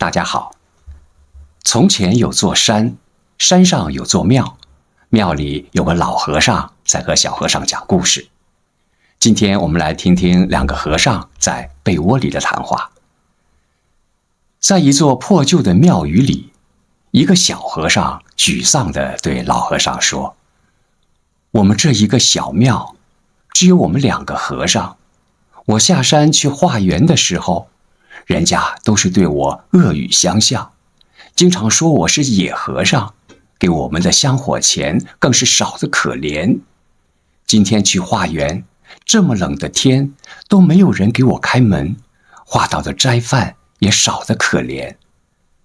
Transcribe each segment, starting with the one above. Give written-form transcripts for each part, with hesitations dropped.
大家好。从前有座山，山上有座庙，庙里有个老和尚在和小和尚讲故事。今天我们来听听两个和尚在被窝里的谈话。在一座破旧的庙宇里，一个小和尚沮丧地对老和尚说：“我们这一个小庙，只有我们2个和尚。我下山去化缘的时候，人家都是对我恶语相向，经常说我是野和尚，给我们的香火钱更是少得可怜。今天去化缘，这么冷的天都没有人给我开门，化到的斋饭也少得可怜。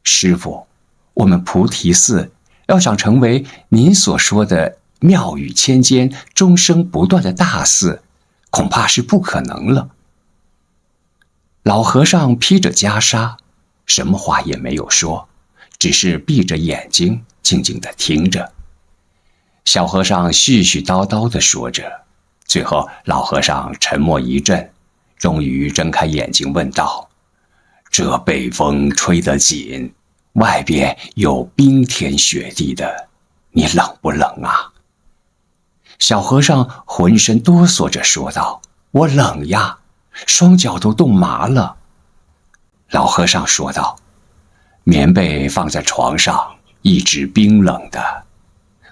师父，我们菩提寺要想成为您所说的妙语千间、终生不断的大寺，恐怕是不可能了。”老和尚披着袈裟，什么话也没有说，只是闭着眼睛静静地听着。小和尚絮絮叨叨地说着，最后老和尚沉默一阵，终于睁开眼睛问道：“这北风吹得紧，外边有冰天雪地的，你冷不冷啊？”小和尚浑身哆嗦着说道：“我冷呀，双脚都冻麻了。”老和尚说道：“棉被放在床上一直冰冷的，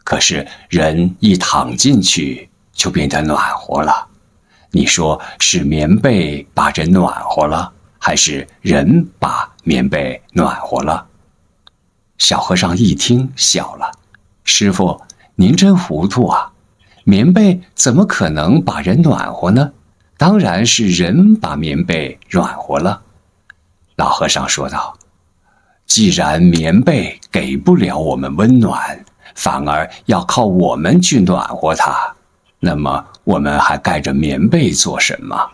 可是人一躺进去就变得暖和了。你说是棉被把人暖和了，还是人把棉被暖和了？”小和尚一听笑了：“师父，您真糊涂啊！棉被怎么可能把人暖和呢？当然是人把棉被暖和了。”老和尚说道：“既然棉被给不了我们温暖，反而要靠我们去暖和它，那么我们还盖着棉被做什么？”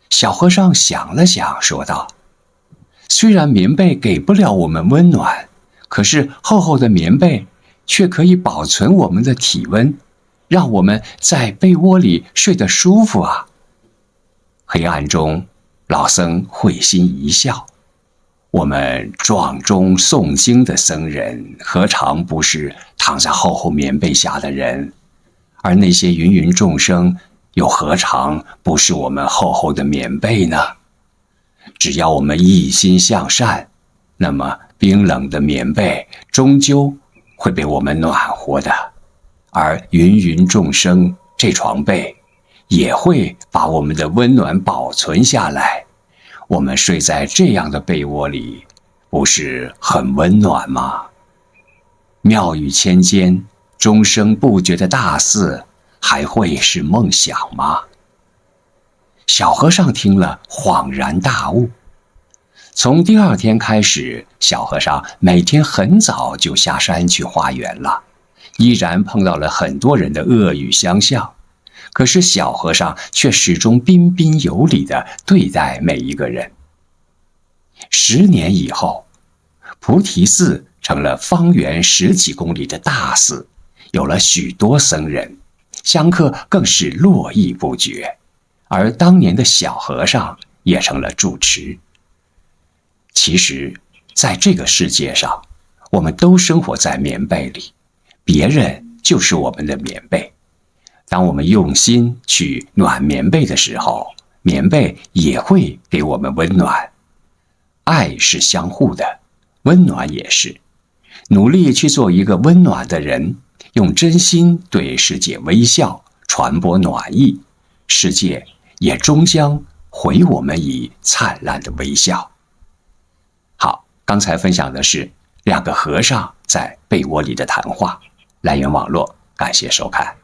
小和尚想了想说道：“虽然棉被给不了我们温暖，可是厚厚的棉被却可以保存我们的体温，让我们在被窝里睡得舒服啊。”黑暗中，老僧会心一笑：“我们撞钟诵经的僧人，何尝不是躺在厚厚棉被下的人？而那些芸芸众生，又何尝不是我们厚厚的棉被呢？只要我们一心向善，那么冰冷的棉被终究会被我们暖和的，而芸芸众生这床被也会把我们的温暖保存下来。我们睡在这样的被窝里，不是很温暖吗？妙语千间、终生不绝的大寺，还会是梦想吗？”小和尚听了恍然大悟。从第2天开始，小和尚每天很早就下山去化缘了，依然碰到了很多人的恶语相向，可是小和尚却始终彬彬有礼地对待每一个人。10年以后，菩提寺成了方圆10几公里的大寺，有了许多僧人，香客更是络绎不绝，而当年的小和尚也成了住持。其实，在这个世界上，我们都生活在棉被里，别人就是我们的棉被。当我们用心去暖棉被的时候，棉被也会给我们温暖。爱是相互的，温暖也是。努力去做一个温暖的人，用真心对世界微笑，传播暖意，世界也终将回我们以灿烂的微笑。好，刚才分享的是2个和尚在被窝里的谈话，来源网络，感谢收看。